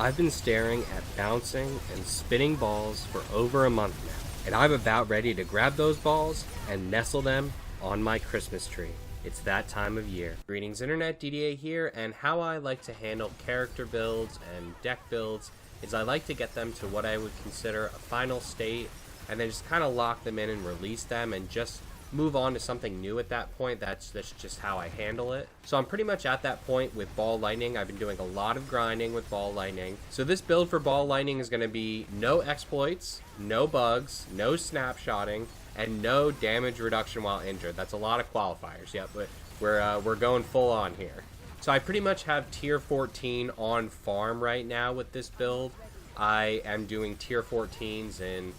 I've been staring at bouncing and spinning balls for over a month now, and I'm about ready to grab those balls and nestle them on my Christmas tree. It's that time of year. Greetings Internet, DDA here, and how I like to handle character builds and deck builds is I like to get them to what I would consider a final state, and then just kind of lock them in and release them and just move on to something new at that point. That's just how I handle it. So I'm pretty much at that point with Ball Lightning. I've been doing a lot of grinding with Ball Lightning. So this build for Ball Lightning is going to be no exploits, no bugs, no snapshotting, and no damage reduction while injured. That's a lot of qualifiers, yep, but we're going full on here. So I pretty much have tier 14 on farm right now with this build. I am doing tier 14s in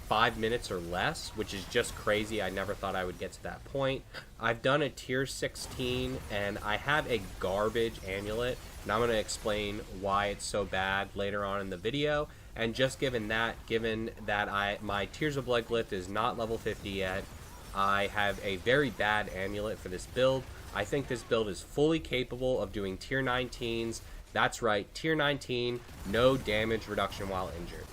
5 minutes or less, which is just crazy. I never thought I would get to that point. I've done a tier 16 and I have a garbage amulet, and I'm going to explain why it's so bad later on in the video. And just given that my Tears of Blood glyph is not level 50 yet, I have a very bad amulet for this build. I think this build is fully capable of doing tier 19s. That's right, tier 19, no damage reduction while injured.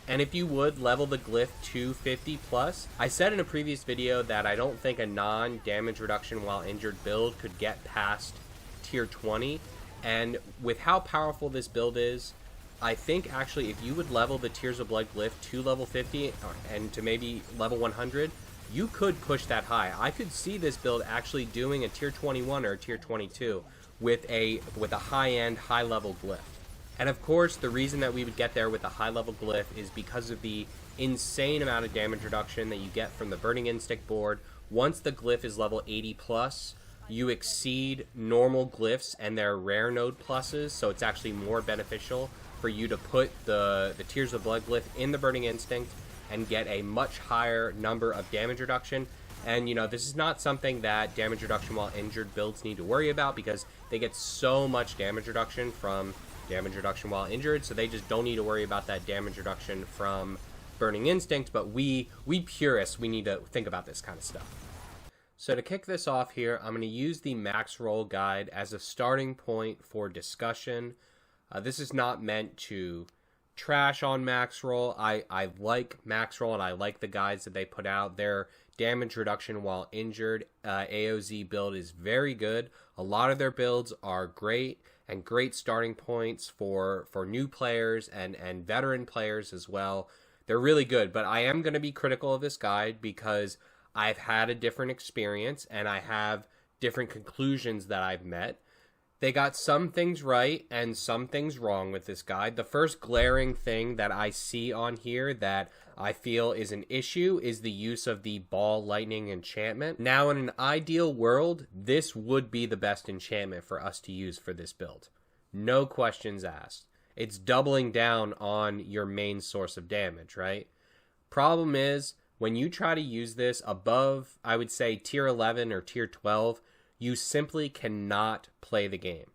And if you would level the glyph to 50 plus, I said in a previous video that I don't think a non-damage reduction while injured build could get past tier 20. And with how powerful this build is, I think actually if you would level the Tears of Blood glyph to level 50 and to maybe level 100, you could push that high. I could see this build actually doing a tier 21 or a tier 22 with a high-end, high-level glyph. And of course, the reason that we would get there with a high-level glyph is because of the insane amount of damage reduction that you get from the Burning Instinct board. Once the glyph is level 80 plus, you exceed normal glyphs and their rare node pluses, so it's actually more beneficial for you to put the Tears of Blood glyph in the Burning Instinct and get a much higher number of damage reduction. And, you know, this is not something that damage reduction while injured builds need to worry about because they get so much damage reduction from damage reduction while injured, so they just don't need to worry about that damage reduction from Burning Instinct. But we purists, we need to think about this kind of stuff. So to kick this off here, I'm going to use the Maxroll guide as a starting point for discussion. This is not meant to trash on Maxroll. I like Maxroll and I like the guides that they put out. Their damage reduction while injured AOZ build is very good. A lot of their builds are great and great starting points for new players and veteran players as well. They're really good, but I am going to be critical of this guide because I've had a different experience and I have different conclusions that I've met. They got some things right and some things wrong with this guide. The first glaring thing that I see on here that I feel is an issue is the use of the Ball Lightning enchantment. Now, in an ideal world, this would be the best enchantment for us to use for this build. No questions asked. It's doubling down on your main source of damage, right? Problem is, when you try to use this above, I would say, tier 11 or tier 12, you simply cannot play the game.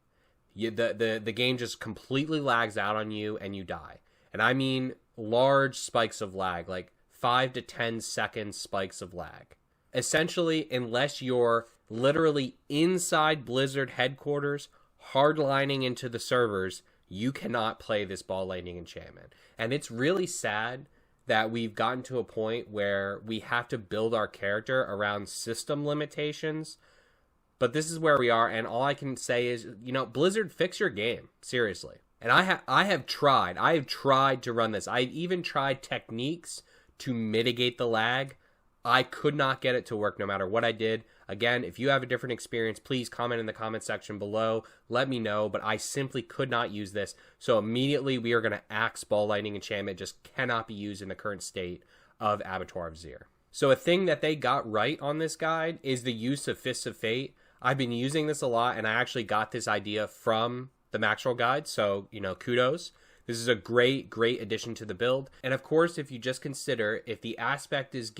The game just completely lags out on you and you die. And I mean large spikes of lag, like 5 to 10 second spikes of lag. Essentially, unless you're literally inside Blizzard headquarters, hardlining into the servers, you cannot play this Ball Lightning enchantment. And it's really sad that we've gotten to a point where we have to build our character around system limitations. But this is where we are, and all I can say is, you know, Blizzard, fix your game, seriously. And I have tried to run this. I've even tried techniques to mitigate the lag. I could not get it to work no matter what I did. Again, if you have a different experience, please comment in the comment section below. Let me know, but I simply could not use this. So immediately we are going to axe Ball Lightning enchantment. Just cannot be used in the current state of Abattoir of Zir. So a thing that they got right on this guide is the use of Fists of Fate. I've been using this a lot, and I actually got this idea from the Maxroll guide, so, you know, kudos. This is a great addition to the build. And of course, if you just consider, if the aspect is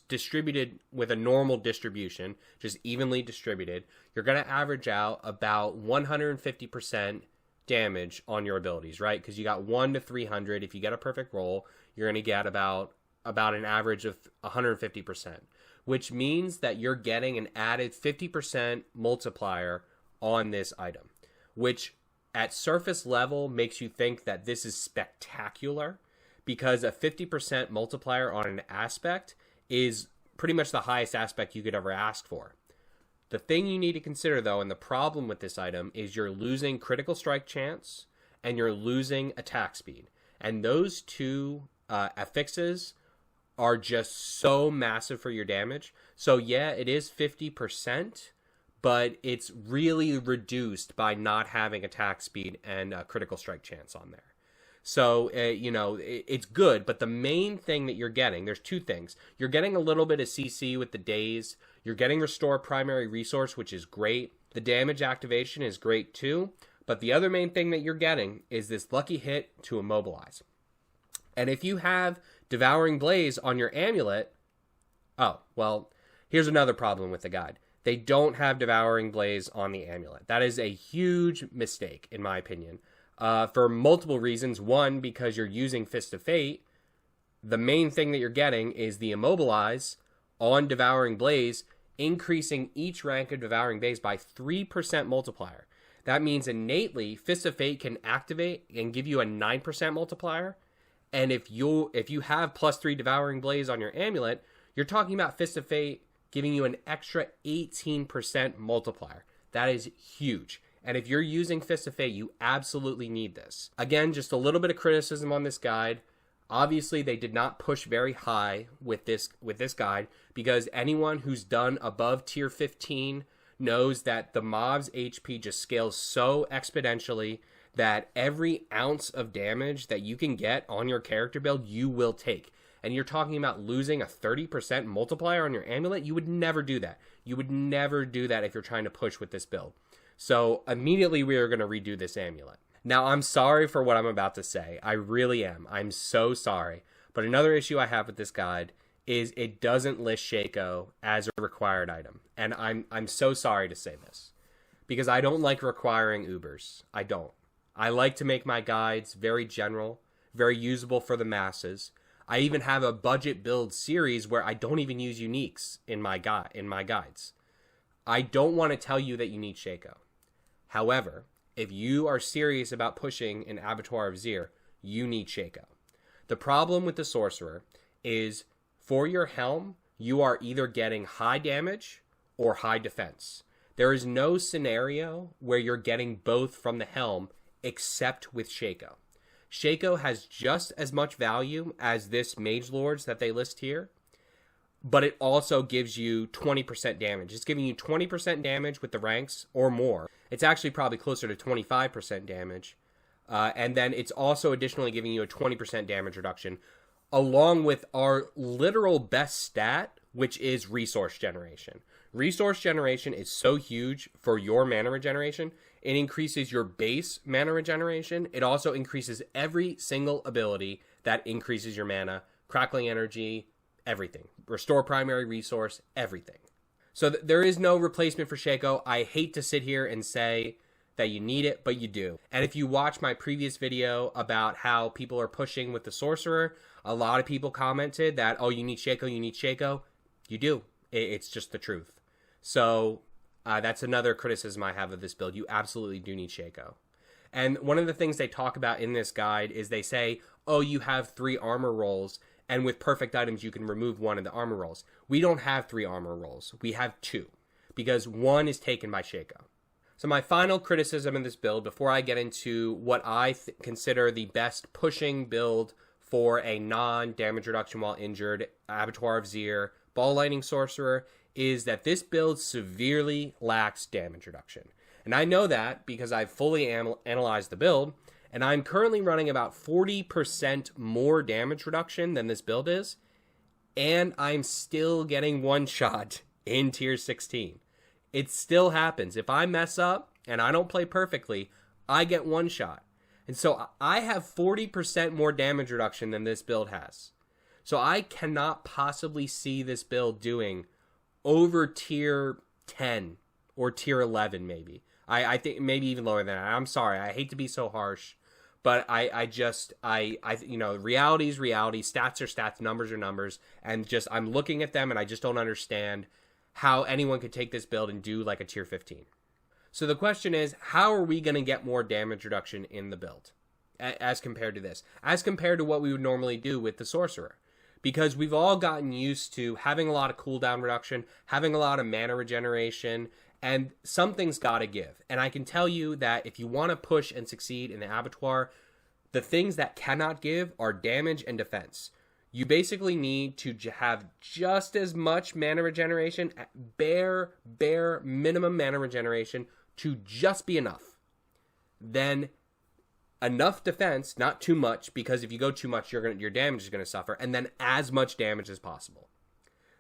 distributed with a normal distribution, just evenly distributed, you're going to average out about 150% damage on your abilities, right? Because you got 1 to 300. If you get a perfect roll, you're going to get about an average of 150%. Which means that you're getting an added 50% multiplier on this item, which at surface level makes you think that this is spectacular, because a 50% multiplier on an aspect is pretty much the highest aspect you could ever ask for. The thing you need to consider, though, and the problem with this item, is you're losing critical strike chance and you're losing attack speed. And those two affixes are just so massive for your damage. So yeah, it is 50%, but it's really reduced by not having attack speed and critical strike chance on there. So, it's good, but the main thing that you're getting, there's two things. You're getting a little bit of CC with the days. You're getting Restore Primary Resource, which is great. The damage activation is great too. But the other main thing that you're getting is this lucky hit to immobilize. And if you have Devouring Blaze on your Amulet... Oh, well, here's another problem with the guide. They don't have Devouring Blaze on the Amulet. That is a huge mistake, in my opinion. For multiple reasons. One, because you're using Fist of Fate. The main thing that you're getting is the Immobilize on Devouring Blaze, increasing each rank of Devouring Blaze by 3% multiplier. That means innately, Fist of Fate can activate and give you a 9% multiplier. And if you have +3 Devouring Blaze on your Amulet, you're talking about Fist of Fate giving you an extra 18% multiplier. That is huge. And if you're using Fist of Fate, you absolutely need this. Again, just a little bit of criticism on this guide. Obviously, they did not push very high with this guide, because anyone who's done above tier 15 knows that the mob's HP just scales so exponentially that every ounce of damage that you can get on your character build, you will take. And you're talking about losing a 30% multiplier on your Amulet? You would never do that. You would never do that if you're trying to push with this build. So immediately we are going to redo this Amulet. Now, I'm sorry for what I'm about to say. I really am. I'm so sorry. But another issue I have with this guide is it doesn't list Shaco as a required item. And I'm so sorry to say this, because I don't like requiring Ubers. I don't. I like to make my guides very general, very usable for the masses. I even have a budget build series where I don't even use uniques in my guides. I don't want to tell you that you need Shaco. However, if you are serious about pushing an Abattoir of Zir, you need Shaco. The problem with the Sorcerer is, for your Helm, you are either getting high damage or high defense. There is no scenario where you're getting both from the Helm except with Shaco. Shaco has just as much value as this Mage Lords that they list here, but it also gives you 20% damage. It's giving you 20% damage with the ranks or more. It's actually probably closer to 25% damage. And then it's also additionally giving you a 20% damage reduction, along with our literal best stat, which is resource generation. Resource generation is so huge for your mana regeneration. It increases your base mana regeneration. It also increases every single ability that increases your mana. Crackling Energy, everything. Restore Primary Resource, everything. So there is no replacement for Shaco. I hate to sit here and say that you need it, but you do. And if you watch my previous video about how people are pushing with the Sorcerer, a lot of people commented that, oh, you need Shaco, you need Shaco. You do. It's just the truth. So that's another criticism I have of this build. You absolutely do need Shaco. And one of the things they talk about in this guide is they say, oh, you have 3 armor rolls, and with perfect items, you can remove one of the armor rolls. We don't have 3 armor rolls. We have 2, because 1 is taken by Shaco. So my final criticism of this build, before I get into what I consider the best pushing build for a non-damage reduction while injured Abattoir of Zir, Ball Lightning Sorcerer, is that this build severely lacks damage reduction. And I know that because I've fully analyzed the build, and I'm currently running about 40% more damage reduction than this build is, and I'm still getting one-shot in tier 16. It still happens. If I mess up and I don't play perfectly, I get one-shot. And so I have 40% more damage reduction than this build has. So I cannot possibly see this build doing over tier 10 or tier 11 maybe. I think maybe even lower than that. I'm sorry. I hate to be so harsh. But reality is reality. Stats are stats. Numbers are numbers. And just, I'm looking at them and I just don't understand how anyone could take this build and do like a tier 15. So the question is, how are we going to get more damage reduction in the build as compared to this? As compared to what we would normally do with the Sorcerer? Because we've all gotten used to having a lot of cooldown reduction, having a lot of mana regeneration, and something's got to give. And I can tell you that if you want to push and succeed in the Abattoir, the things that cannot give are damage and defense. You basically need to have just as much mana regeneration, bare minimum mana regeneration, to just be enough. Then enough defense, not too much, because if you go too much, your damage is going to suffer, and then as much damage as possible.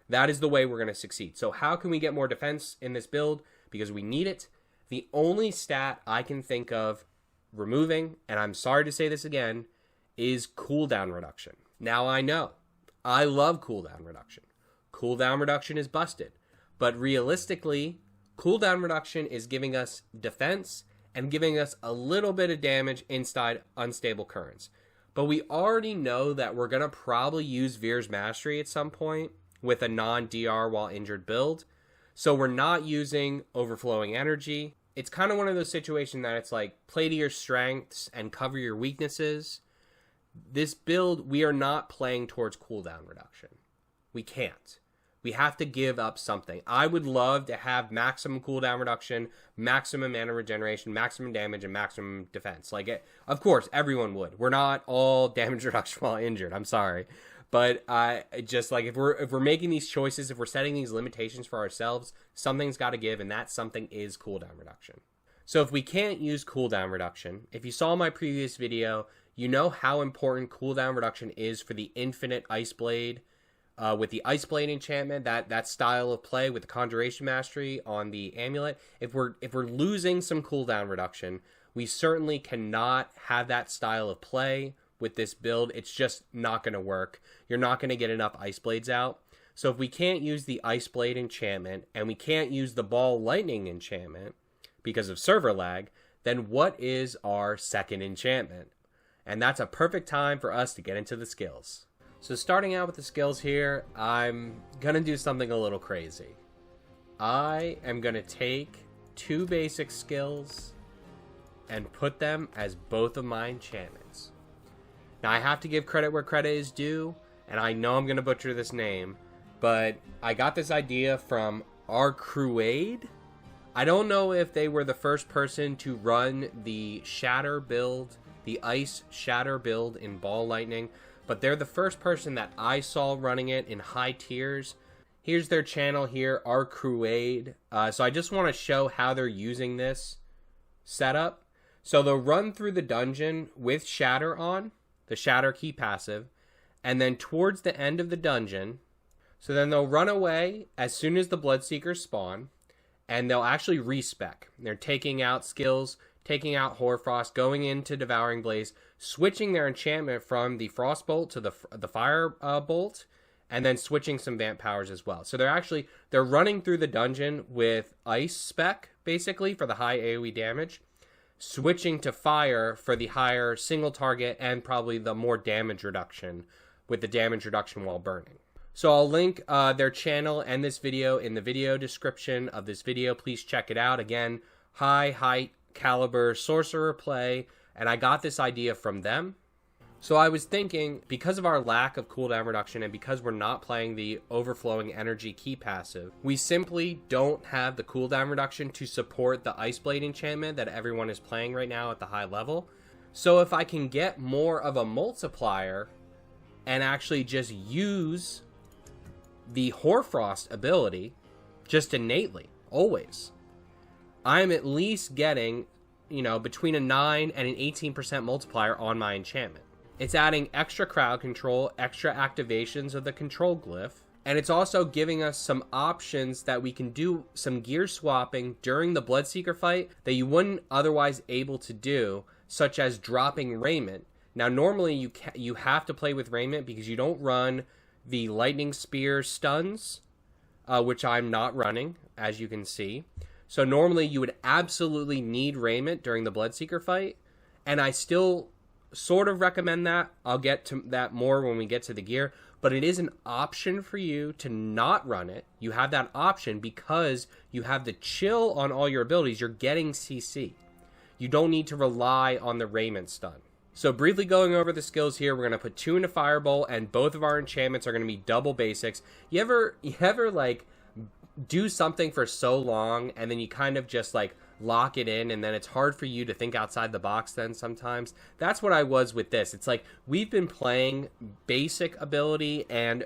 That is the way we're going to succeed. So how can we get more defense in this build? Because we need it. The only stat I can think of removing, and I'm sorry to say this again, is cooldown reduction. Now I know, I love cooldown reduction. Cooldown reduction is busted. But realistically, cooldown reduction is giving us defense and giving us a little bit of damage inside unstable currents. But we already know that we're going to probably use Vir's Mastery at some point with a non-DR while injured build. So we're not using Overflowing Energy. It's kind of one of those situations that it's like, play to your strengths and cover your weaknesses. This build, we are not playing towards cooldown reduction. We can't. We have to give up something. I would love to have maximum cooldown reduction, maximum mana regeneration, maximum damage, and maximum defense. Of course, everyone would. We're not all damage reduction while injured. I'm sorry. But just like if we're making these choices, if we're setting these limitations for ourselves, something's got to give, and that something is cooldown reduction. So if we can't use cooldown reduction, if you saw my previous video, you know how important cooldown reduction is for the Infinite Ice Blade. With the Ice Blade enchantment, that style of play with the Conjuration Mastery on the Amulet, if we're losing some cooldown reduction, we certainly cannot have that style of play with this build. It's just not going to work. You're not going to get enough Ice Blades out. So if we can't use the Ice Blade enchantment, and we can't use the Ball Lightning enchantment because of server lag, then what is our second enchantment? And that's a perfect time for us to get into the skills. So starting out with the skills here, I'm going to do something a little crazy. I am going to take two basic skills and put them as both of my enchantments. Now I have to give credit where credit is due, and I know I'm going to butcher this name, but I got this idea from Arccueid. I don't know if they were the first person to run the Shatter build, the Ice Shatter build in Ball Lightning, but they're the first person that I saw running it in high tiers. Here's their channel here, Arccueid. So I just want to show how they're using this setup. So they'll run through the dungeon with Shatter on, the Shatter key passive, and then towards the end of the dungeon, so then they'll run away as soon as the Bloodseekers spawn, and they'll actually respec. They're taking out skills, taking out Hoarfrost, going into Devouring Blaze, switching their enchantment from the Frostbolt to the Fire Bolt, and then switching some Vamp powers as well. So they're running through the dungeon with Ice spec, basically, for the high AoE damage, switching to Fire for the higher single target and probably the more damage reduction, with the damage reduction while burning. So I'll link their channel and this video in the video description of this video. Please check it out. Again, high caliber sorcerer play, and I got this idea from them. So I was thinking, because of our lack of cooldown reduction and because we're not playing the Overflowing Energy key passive, we simply don't have the cooldown reduction to support the Ice Blade enchantment that everyone is playing right now at the high level. So if I can get more of a multiplier and actually just use the Hoarfrost ability just innately, always, I'm at least getting, between a 9 and an 18% multiplier on my enchantment. It's adding extra crowd control, extra activations of the control glyph, and it's also giving us some options that we can do some gear swapping during the Bloodseeker fight that you wouldn't otherwise able to do, such as dropping Raiment. Now, normally you have to play with Raiment because you don't run the Lightning Spear stuns, which I'm not running, as you can see. So normally you would absolutely need Raiment during the Bloodseeker fight, and I still sort of recommend that. I'll get to that more when we get to the gear. But it is an option for you to not run it. You have that option because you have the chill on all your abilities. You're getting CC. You don't need to rely on the Raiment stun. So briefly going over the skills here, we're going to put 2 into Firebolt, and both of our enchantments are going to be double basics. You ever like do something for so long and then you kind of just like lock it in, and then it's hard for you to think outside the box then sometimes? That's what I was with this. It's like we've been playing basic ability and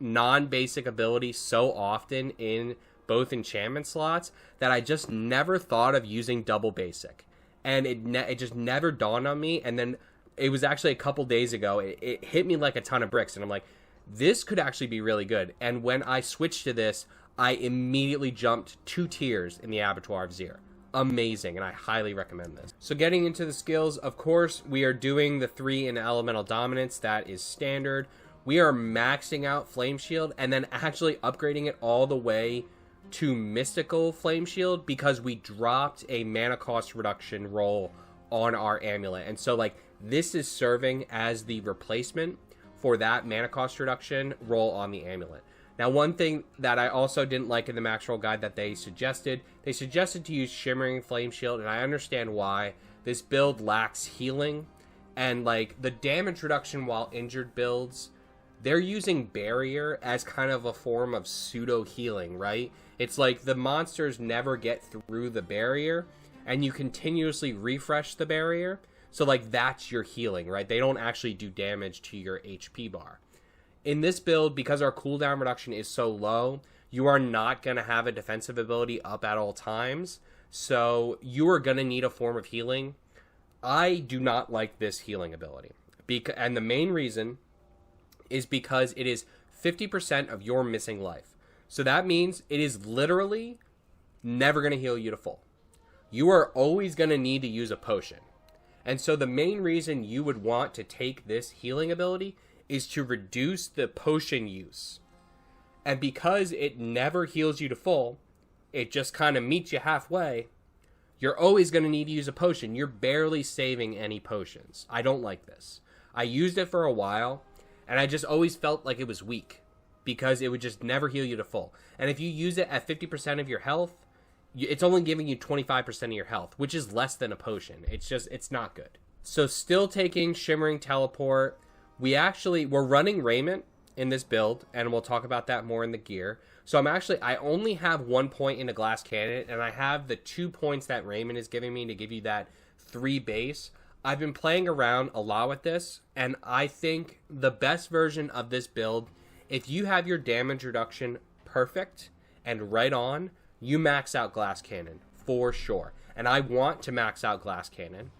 non-basic ability so often in both enchantment slots that I just never thought of using double basic. And it just never dawned on me. And then it was actually a couple days ago, it hit me like a ton of bricks. And I'm like, this could actually be really good. And when I switched to this, I immediately jumped 2 tiers in the Abattoir of Zir. Amazing, and I highly recommend this. So getting into the skills, of course, we are doing the 3 in Elemental Dominance. That is standard. We are maxing out Flame Shield and then actually upgrading it all the way to Mystical Flame Shield because we dropped a mana cost reduction roll on our Amulet. And so, like, this is serving as the replacement for that mana cost reduction roll on the Amulet. Now, one thing that I also didn't like in the Maxroll guide that they suggested to use Shimmering Flame Shield, and I understand why. This build lacks healing, and like the damage reduction while injured builds, they're using Barrier as kind of a form of pseudo healing, right? It's like the monsters never get through the barrier, and you continuously refresh the barrier, so like that's your healing, right? They don't actually do damage to your HP bar. In this build, because our cooldown reduction is so low, you are not going to have a defensive ability up at all times. So you are going to need a form of healing. I do not like this healing ability. And the main reason is because it is 50% of your missing life. So that means it is literally never going to heal you to full. You are always going to need to use a potion. And so the main reason you would want to take this healing ability is to reduce the potion use. And because it never heals you to full, it just kind of meets you halfway, you're always going to need to use a potion. You're barely saving any potions. I don't like this. I used it for a while, and I just always felt like it was weak, because it would just never heal you to full. And if you use it at 50% of your health, it's only giving you 25% of your health, which is less than a potion. It's not good. So still taking Shimmering Teleport. We're running Raiment in this build, and we'll talk about that more in the gear. So I only have 1 point in a Glass Cannon, and I have the 2 points that Raiment is giving me to give you that 3 base. I've been playing around a lot with this, and I think the best version of this build, if you have your damage reduction perfect and right on, you max out Glass Cannon for sure. And I want to max out Glass Cannon.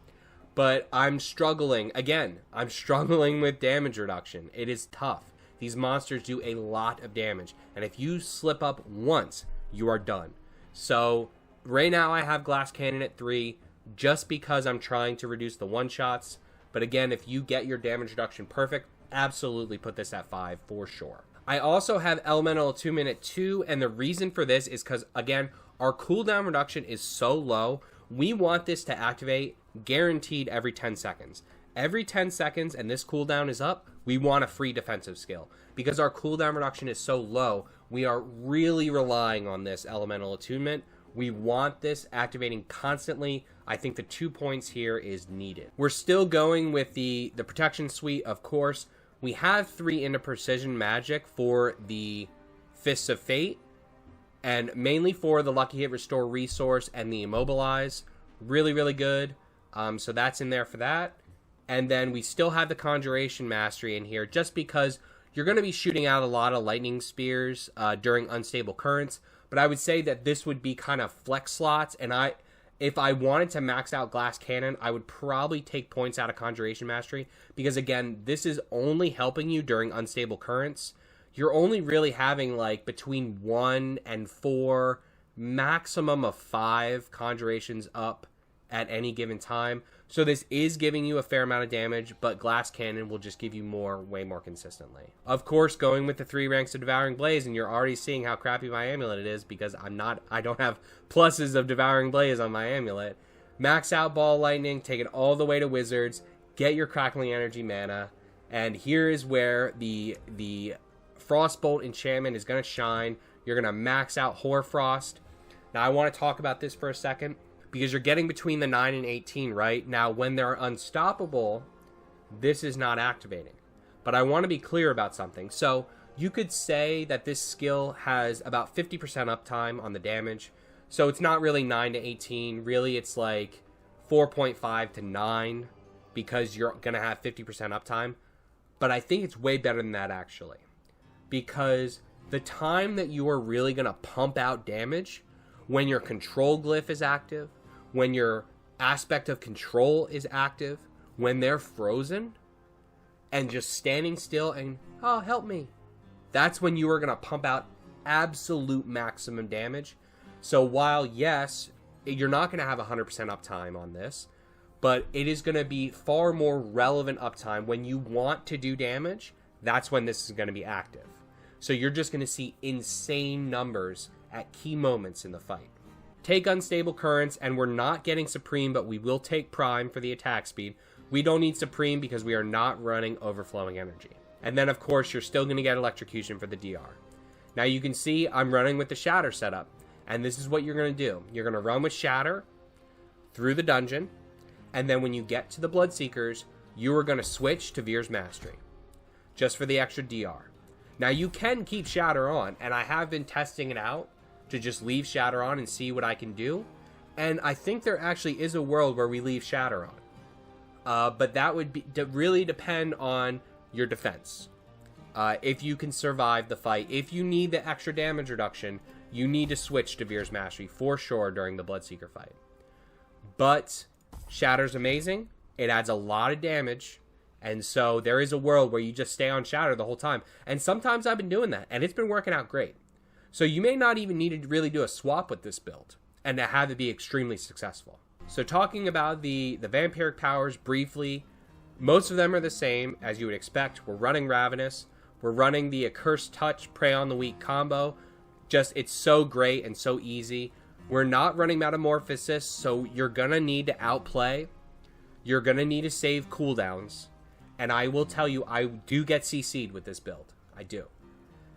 But I'm struggling with damage reduction. It is tough. These monsters do a lot of damage. And if you slip up once, you are done. So right now I have Glass Cannon at 3 just because I'm trying to reduce the one-shots. But again, if you get your damage reduction perfect, absolutely put this at 5 for sure. I also have Elemental Attunement at 2. And the reason for this is because, again, our cooldown reduction is so low. We want this to activate guaranteed every 10 seconds. Every 10 seconds and this cooldown is up, we want a free defensive skill. Because our cooldown reduction is so low, we are really relying on this Elemental Attunement. We want this activating constantly. I think the 2 points here is needed. We're still going with the Protection Suite, of course. We have 3 into Precision Magic for the Fists of Fate, and mainly for the Lucky Hit Restore Resource and the Immobilize. Really, really good. So that's in there for that. And then we still have the Conjuration Mastery in here just because you're going to be shooting out a lot of lightning spears during unstable currents. But I would say that this would be kind of flex slots. And if I wanted to max out Glass Cannon, I would probably take points out of Conjuration Mastery. Because again, this is only helping you during unstable currents. You're only really having like between 1 and 4, maximum of 5 conjurations up at any given time. So this is giving you a fair amount of damage, but Glass Cannon will just give you way more consistently. Of course, going with the 3 ranks of Devouring Blaze, and you're already seeing how crappy my Amulet is because I don't have pluses of Devouring Blaze on my Amulet. Max out Ball Lightning, take it all the way to Wizards, get your Crackling Energy mana, and here is where the Frostbolt enchantment is going to shine. You're going to max out Hoarfrost. Now, I want to talk about this for a second, because you're getting between the 9 and 18, right? Now, when they're unstoppable, this is not activating. But I want to be clear about something. So, you could say that this skill has about 50% uptime on the damage. So, it's not really 9 to 18. Really, it's like 4.5 to 9, because you're going to have 50% uptime. But I think it's way better than that, actually. Because the time that you are really going to pump out damage, when your control glyph is active, when your aspect of control is active, when they're frozen, and just standing still and, oh, help me. That's when you are going to pump out absolute maximum damage. So while, yes, you're not going to have 100% uptime on this, but it is going to be far more relevant uptime when you want to do damage. That's when this is going to be active. So you're just going to see insane numbers at key moments in the fight. Take Unstable Currents, and we're not getting Supreme, but we will take Prime for the attack speed. We don't need Supreme because we are not running Overflowing Energy. And then, of course, you're still going to get Electrocution for the DR. Now, you can see I'm running with the Shatter setup, and this is what you're going to do. You're going to run with Shatter through the dungeon, and then when you get to the Bloodseekers, you are going to switch to Vir's Mastery, just for the extra DR. Now, you can keep Shatter on, and I have been testing it out to just leave Shatter on and see what I can do. And I think there actually is a world where we leave Shatter on. But that would really depend on your defense. If you can survive the fight. If you need the extra damage reduction, you need to switch to Vir's Mastery for sure during the Bloodseeker fight. But Shatter's amazing. It adds a lot of damage. And so there is a world where you just stay on Shatter the whole time. And sometimes I've been doing that, and it's been working out great. So you may not even need to really do a swap with this build and to have it be extremely successful. So talking about the Vampiric Powers briefly, most of them are the same as you would expect. We're running Ravenous. We're running the Accursed Touch, Prey on the Weak combo. Just, it's so great and so easy. We're not running Metamorphosis, so you're going to need to outplay. You're going to need to save cooldowns. And I will tell you, I do get CC'd with this build. I do.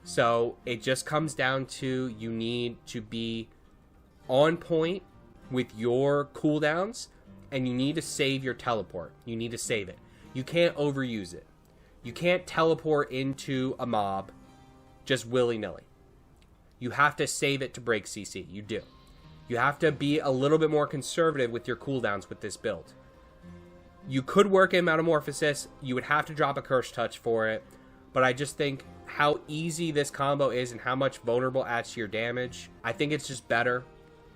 So it just comes down to you need to be on point with your cooldowns, and you need to save your teleport. You need to save it. You can't overuse it. You can't teleport into a mob just willy-nilly. You have to save it to break CC. You do. You have to be a little bit more conservative with your cooldowns with this build. You could work in Metamorphosis. You would have to drop a Curse Touch for it. But I just think how easy this combo is and how much Vulnerable adds to your damage, I think it's just better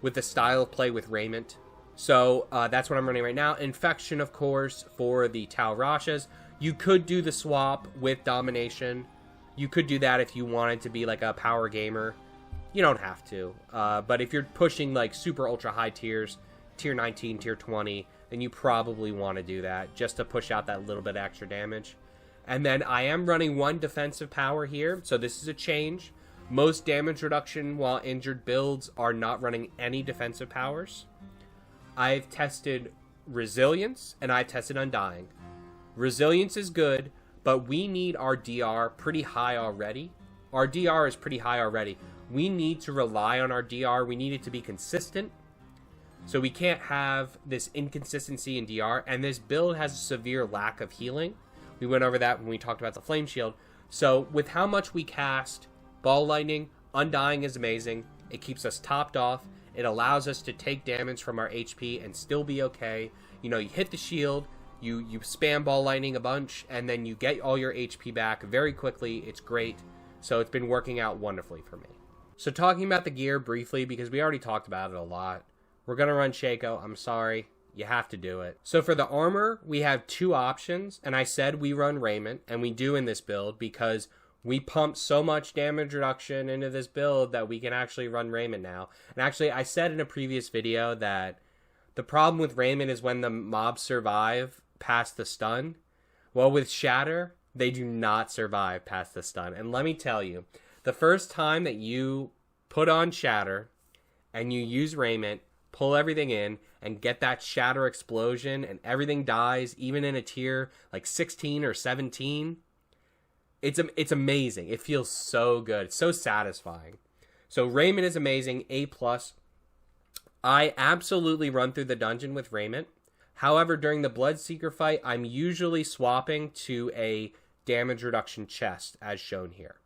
with the style of play with Raiment. So that's what I'm running right now. Infection, of course, for the Tal Rashas. You could do the swap with Domination. You could do that if you wanted to be like a power gamer. You don't have to. But if you're pushing like super ultra high tiers, tier 19, tier 20, then you probably want to do that just to push out that little bit extra damage. And then I am running one defensive power here, so this is a change. Most damage reduction while injured builds are not running any defensive powers. I've tested Resilience, and I've tested Undying. Resilience is good, but we need our DR pretty high already. Our DR is pretty high already. We need to rely on our DR. We need it to be consistent. So we can't have this inconsistency in DR, and this build has a severe lack of healing. We went over that when we talked about the Flame Shield. So with how much we cast, Ball Lightning, Undying is amazing. It keeps us topped off. It allows us to take damage from our HP and still be okay. You know, you hit the shield, you spam Ball Lightning a bunch, and then you get all your HP back very quickly. It's great. So it's been working out wonderfully for me. So talking about the gear briefly, because we already talked about it a lot. We're going to run Shaco. I'm sorry. You have to do it. So for the armor, we have two options. And I said we run Raiment, and we do in this build because we pump so much damage reduction into this build that we can actually run Raiment now. And actually, I said in a previous video that the problem with Raiment is when the mobs survive past the stun. Well, with Shatter, they do not survive past the stun. And let me tell you, the first time that you put on Shatter and you use Raiment, pull everything in, and get that Shatter explosion and everything dies, even in a tier like 16 or 17, it's amazing. It feels so good. It's so satisfying. So Raiment is amazing, A+. I absolutely run through the dungeon with Raiment. However, during the Bloodseeker fight, I'm usually swapping to a damage reduction chest, as shown here.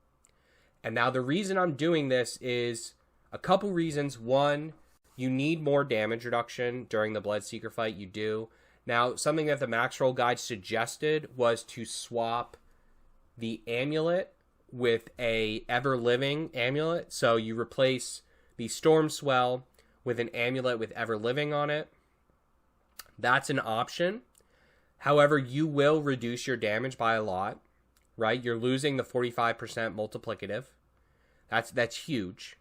And now the reason I'm doing this is a couple reasons. One, you need more damage reduction during the Bloodseeker fight. You do. Now, something that the Maxroll guide suggested was to swap the Amulet with a ever-living Amulet. So you replace the Storm Swell with an Amulet with ever-living on it. That's an option. However, you will reduce your damage by a lot, right? You're losing the 45% multiplicative. That's huge.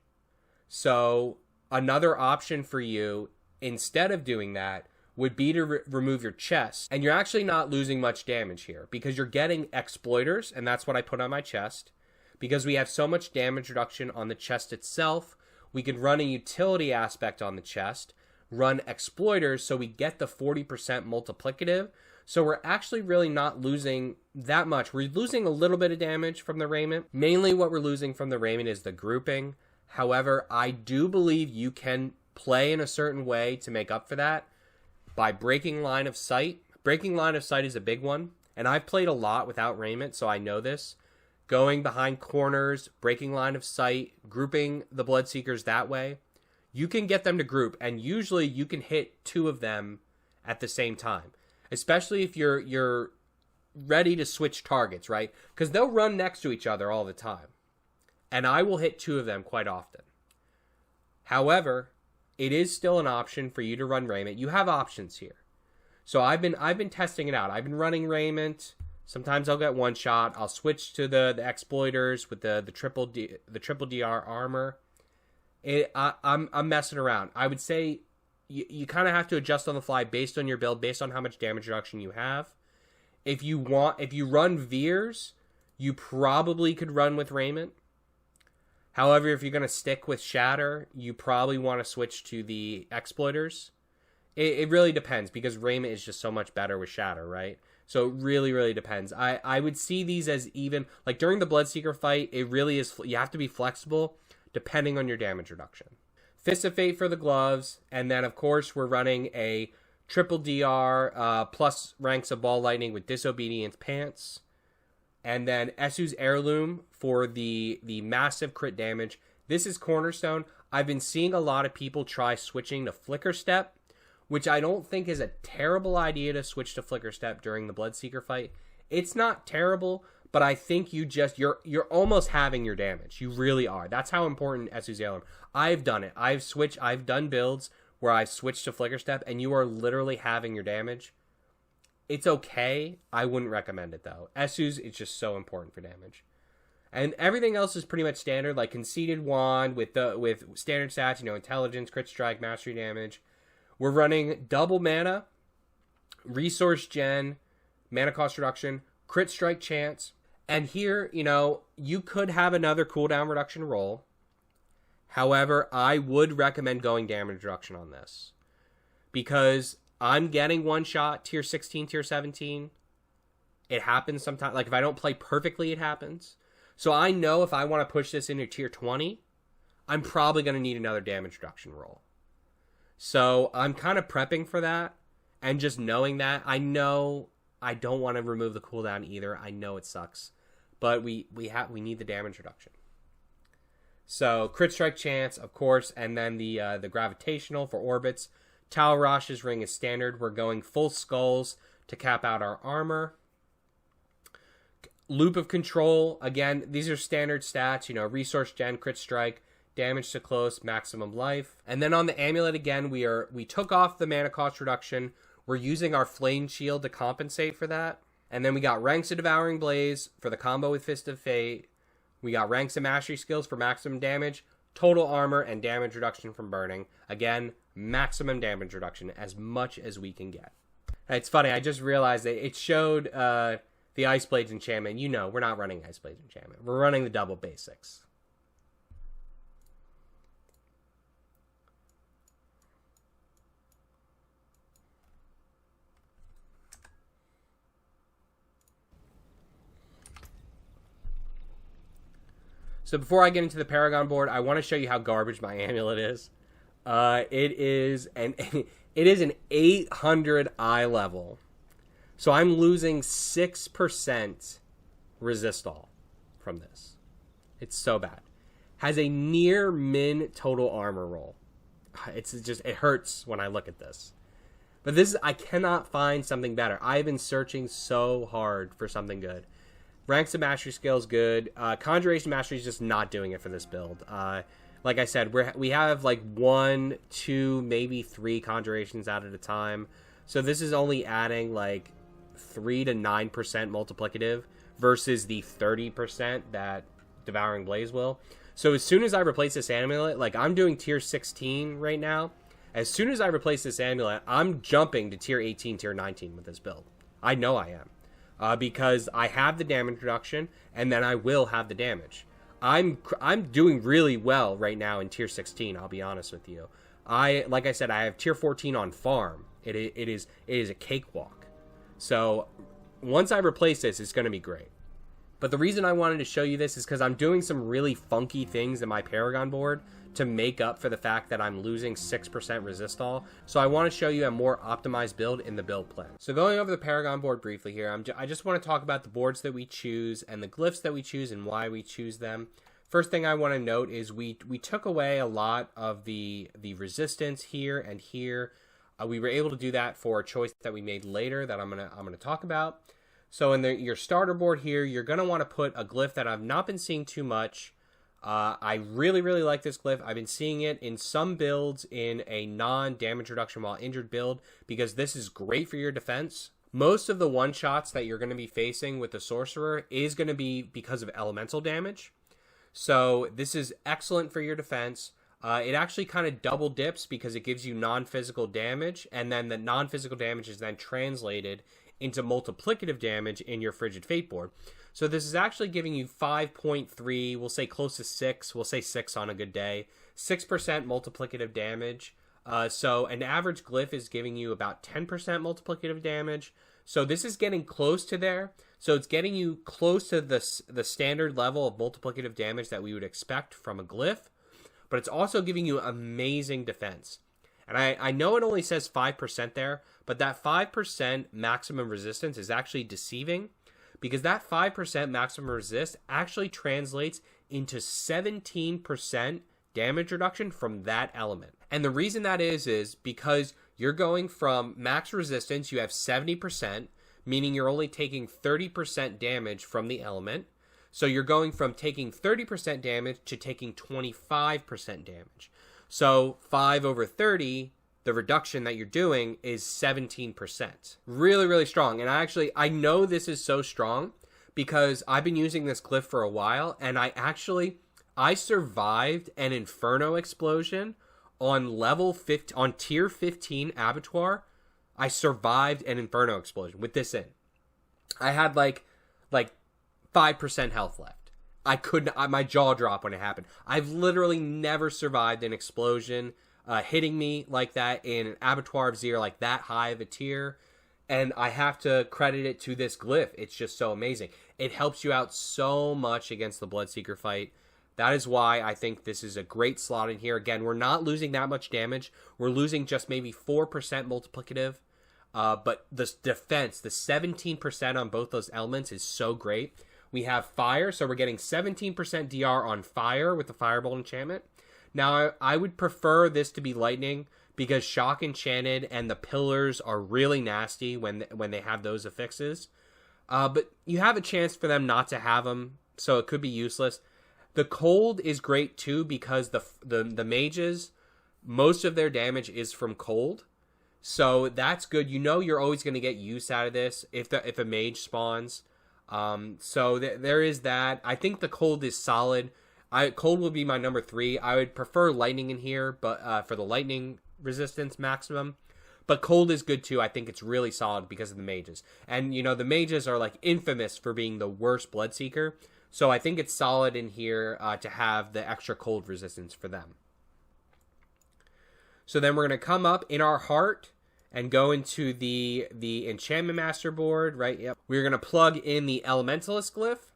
So another option for you, instead of doing that, would be to remove your chest. And you're actually not losing much damage here because you're getting exploiters, and that's what I put on my chest. Because we have so much damage reduction on the chest itself, we could run a utility aspect on the chest, run exploiters so we get the 40% multiplicative. So we're actually really not losing that much. We're losing a little bit of damage from the Raiment. Mainly what we're losing from the Raiment is the grouping. However, I do believe you can play in a certain way to make up for that by breaking line of sight. Breaking line of sight is a big one. And I've played a lot without Raiment, so I know this. Going behind corners, breaking line of sight, grouping the Bloodseekers that way. You can get them to group, and usually you can hit two of them at the same time. Especially if you're ready to switch targets, right? Because they'll run next to each other all the time. And I will hit two of them quite often. However, it is still an option for you to run Raiment. You have options here. So I've been testing it out. I've been running Raiment. Sometimes I'll get one shot. I'll switch to the exploiters with the triple DR armor. I'm messing around. I would say you kind of have to adjust on the fly based on your build, based on how much damage reduction you have. If you run Veers, you probably could run with Raiment. However, if you're going to stick with Shatter, you probably want to switch to the exploiters. It really depends because Raiment is just so much better with Shatter, right? So it really, really depends. I would see these as even, like during the Bloodseeker fight, it really is, you have to be flexible depending on your damage reduction. Fist of Fate for the gloves, and then of course we're running a triple DR plus ranks of Ball Lightning with Disobedience Pants, and then Esu's Heirloom for the massive crit damage. This is cornerstone. I've been seeing a lot of people try switching to Flicker Step, which I don't think is a terrible idea to switch to Flicker Step during the Bloodseeker fight. It's not terrible, but I think you're almost having your damage. You really are. That's how important Esu's Heirloom. I've done it. I've done builds where I've switched to Flicker Step, and you are literally having your damage. It's okay. I wouldn't recommend it, though. Esu's is just so important for damage. And everything else is pretty much standard, like Conceited Wand with standard stats, intelligence, crit strike, mastery damage. We're running double mana, resource gen, mana cost reduction, crit strike chance. And here, you could have another cooldown reduction roll. However, I would recommend going damage reduction on this. Because I'm getting one shot, tier 16, tier 17. It happens sometimes. Like, if I don't play perfectly, it happens. So I know if I want to push this into tier 20, I'm probably going to need another damage reduction roll. So I'm kind of prepping for that. And just knowing that, I know I don't want to remove the cooldown either. I know it sucks. But we need the damage reduction. So crit strike chance, of course, and then the gravitational for orbits. Talrash's ring is standard. We're going full skulls to cap out our armor. Loop of control, again, these are standard stats, resource gen, crit strike, damage to close, maximum life. And then on the amulet again, we took off the mana cost reduction. We're using our flame shield to compensate for that. And then we got ranks of Devouring Blaze for the combo with Fist of Fate. We got ranks of mastery skills for maximum damage, total armor, and damage reduction from burning. Again, maximum damage reduction, as much as we can get. It's funny, I just realized that it showed the Ice Blades enchantment. We're not running Ice Blades enchantment. We're running the double basics. So before I get into the Paragon board, I want to show you how garbage my amulet is. It is an 800 eye level. So I'm losing 6% resistall from this. It's so bad. Has a near min total armor roll. It hurts when I look at this. But I cannot find something better. I've been searching so hard for something good. Ranks of Mastery skill is good. Conjuration Mastery is just not doing it for this build. Like I said, we have like 1, 2, maybe 3 conjurations out at a time. So this is only adding like 3 to 9% multiplicative versus the 30% that Devouring Blaze will. So as soon as I replace this amulet, like I'm doing tier 16 right now. As soon as I replace this amulet, I'm jumping to tier 18, tier 19 with this build. I know I am. Because I have the damage reduction, and then I will have the damage. I'm doing really well right now in tier 16, I'll be honest with you. Like I said, I have tier 14 on farm. It is a cakewalk. So once I replace this, it's going to be great. But the reason I wanted to show you this is because I'm doing some really funky things in my Paragon board to make up for the fact that I'm losing 6% resistall. So I want to show you a more optimized build in the build plan. So going over the Paragon board briefly here, I just want to talk about the boards that we choose and the glyphs that we choose and why we choose them. First thing I want to note is we took away a lot of the resistance here and here. We were able to do that for a choice that we made later that I'm gonna talk about. So in your starter board here, you're going to want to put a glyph that I've not been seeing too much. I really, really like this glyph. I've been seeing it in some builds in a non-damage reduction while injured build because this is great for your defense. Most of the one-shots that you're going to be facing with the Sorcerer is going to be because of elemental damage. So this is excellent for your defense. It actually kind of double dips because it gives you non-physical damage, and then the non-physical damage is then translated into multiplicative damage in your Frigid Fate board. So this is actually giving you 5.3, we'll say close to 6, we'll say 6 on a good day, 6% multiplicative damage. So an average glyph is giving you about 10% multiplicative damage. So this is getting close to there. So it's getting you close to the standard level of multiplicative damage that we would expect from a glyph, but it's also giving you amazing defense. And I know it only says 5% there, but that 5% maximum resistance is actually deceiving because that 5% maximum resist actually translates into 17% damage reduction from that element. And the reason that is because you're going from max resistance, you have 70%, meaning you're only taking 30% damage from the element. So you're going from taking 30% damage to taking 25% damage. So 5 over 30, the reduction that you're doing is 17%. Really, really strong. And I know this is so strong because I've been using this glyph for a while, and I survived an Inferno explosion on on tier 15 Abattoir. I survived an Inferno explosion with this in. I had like 5% health left. My jaw dropped when it happened. I've literally never survived an explosion hitting me like that in an Abattoir of Zir, like that high of a tier. And I have to credit it to this glyph. It's just so amazing. It helps you out so much against the Bloodseeker fight. That is why I think this is a great slot in here. Again, we're not losing that much damage. We're losing just maybe 4% multiplicative. But the defense, the 17% on both those elements is so great. We have fire, so we're getting 17% DR on fire with the Firebolt enchantment. Now, I would prefer this to be lightning because Shock Enchanted and the pillars are really nasty when they have those affixes. But you have a chance for them not to have them, so it could be useless. The cold is great too because the mages, most of their damage is from cold. So that's good. You know you're always going to get use out of this if a mage spawns. So there is that. I think the cold is solid. Cold will be my number 3. I would prefer lightning in here, but for the lightning resistance maximum. But cold is good too. I think it's really solid because of the mages. And you know the mages are like infamous for being the worst Bloodseeker. So I think it's solid in here to have the extra cold resistance for them. So then we're going to come up in our heart and go into the Enchantment Master board, right? Yep. We're going to plug in the Elementalist glyph.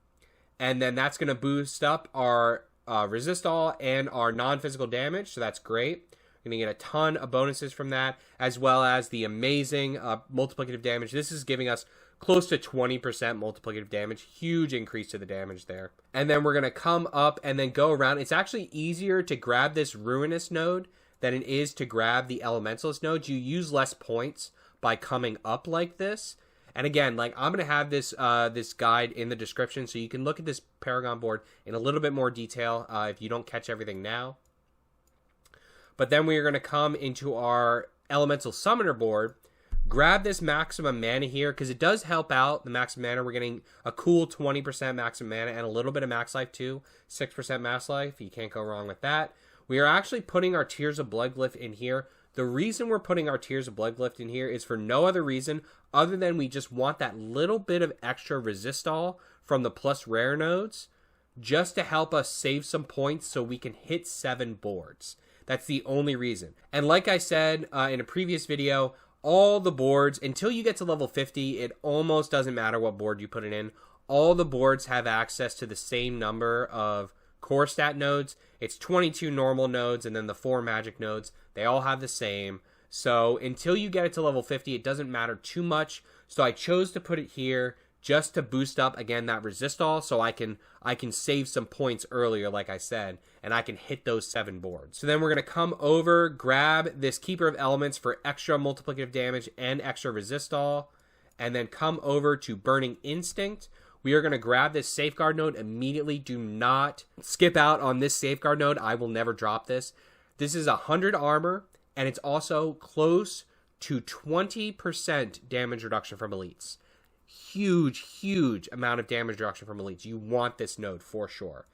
And then that's going to boost up our resist all and our non-physical damage, so that's great. We're going to get a ton of bonuses from that, as well as the amazing multiplicative damage. This is giving us close to 20% multiplicative damage. Huge increase to the damage there. And then we're going to come up and then go around. It's actually easier to grab this Ruinous node than it is to grab the Elementalist node. You use less points by coming up like this. And again, like, I'm going to have this this guide in the description, so you can look at this Paragon board in a little bit more detail if you don't catch everything now. But then we are going to come into our Elemental Summoner board, grab this maximum mana here, because it does help out the maximum mana. We're getting a cool 20% maximum mana and a little bit of max life too. 6% max life. You can't go wrong with that. We are actually putting our Tears of Blood glyph in here. The reason we're putting our Tears of Blood glyph in here is for no other reason other than we just want that little bit of extra resist all from the plus rare nodes just to help us save some points so we can hit 7 boards. That's the only reason. And like I said in a previous video, all the boards, until you get to level 50, it almost doesn't matter what board you put it in. All the boards have access to the same number of core stat nodes. It's 22 normal nodes and then the 4 magic nodes. They all have the same. So until you get it to level 50, it doesn't matter too much. So I chose to put it here just to boost up, again, that resist all, so I can save some points earlier, like I said, and I can hit those 7 boards. So then we're going to come over, grab this Keeper of Elements for extra multiplicative damage and extra resist all, and then come over to Burning Instinct. We are going to grab this Safeguard node immediately. Do not skip out on this Safeguard node. I will never drop this. This is 100 armor, and it's also close to 20% damage reduction from elites. Huge amount of damage reduction from elites. You want this node for sure.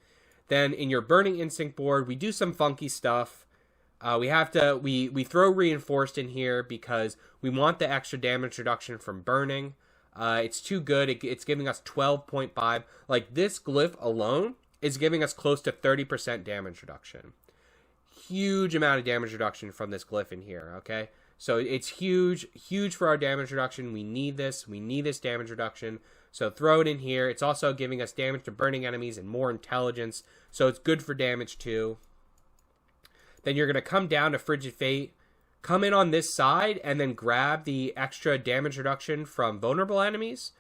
Then in your Burning Instinct board, we do some funky stuff. We throw Reinforced in here because we want the extra damage reduction from burning. It's too good. It's giving us 12.5. Like, this glyph alone is giving us close to 30% damage reduction. Huge amount of damage reduction from this glyph in here, okay? So it's huge for our damage reduction. We need this damage reduction. So throw it in here. It's also giving us damage to burning enemies and more intelligence. So it's good for damage too. Then you're going to come down to Frigid Fate, come in on this side, and then grab the extra damage reduction from vulnerable enemies.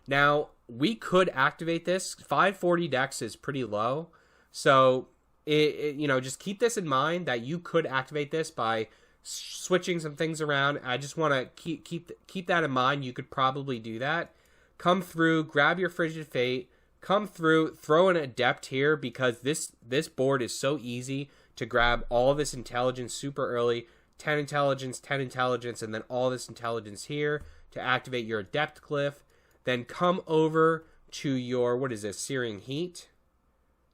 Now, we could activate this. 540 dex is pretty low. So, just keep this in mind that you could activate this by switching some things around. I just want to keep that in mind. You could probably do that. Come through, grab your Frigid Fate, come through, throw in Adept here because this board is so easy to grab all this intelligence super early. 10 intelligence, and then all this intelligence here to activate your Adept glyph. Then come over to your, what is this, Searing Heat?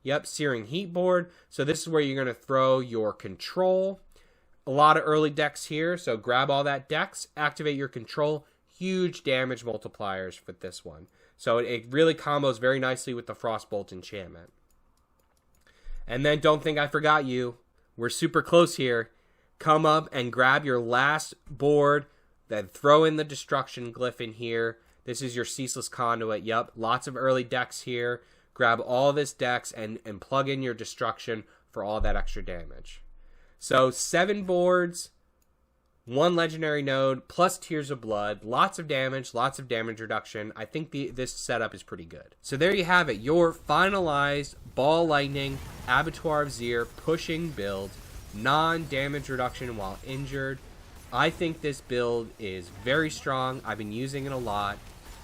Yep, Searing Heat board. So this is where you're going to throw your Control. A lot of early decks here, so grab all that decks, activate your Control. Huge damage multipliers for this one. So it really combos very nicely with the Frostbolt enchantment. And then don't think I forgot you. We're super close here. Come up and grab your last board, then throw in the Destruction glyph in here. This is your Ceaseless Conduit. Yep, lots of early decks here. Grab all this decks and plug in your Destruction for all that extra damage. So 7 boards, 1 legendary node, plus Tears of Blood, lots of damage reduction. I think this setup is pretty good. So there you have it, your finalized Ball Lightning Abattoir of Zir pushing build, non-damage reduction while injured. I think this build is very strong. I've been using it a lot.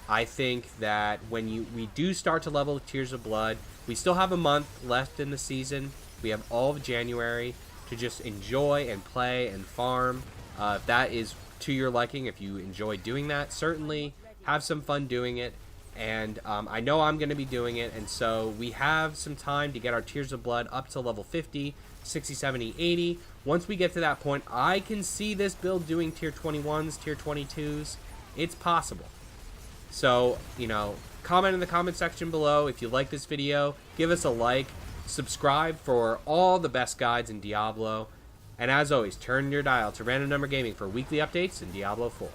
I think that when we do start to level Tears of Blood, we still have a month left in the season. We have all of January to just enjoy and play and farm. If that is to your liking, if you enjoy doing that, certainly have some fun doing it. And I know I'm going to be doing it, and so we have some time to get our Tears of Blood up to level 50, 60, 70, 80. Once we get to that point, I can see this build doing tier 21s, tier 22s. It's possible. So, comment in the comment section below if you like this video. Give us a like. Subscribe for all the best guides in Diablo. And as always, turn your dial to Random Number Gaming for weekly updates in Diablo 4.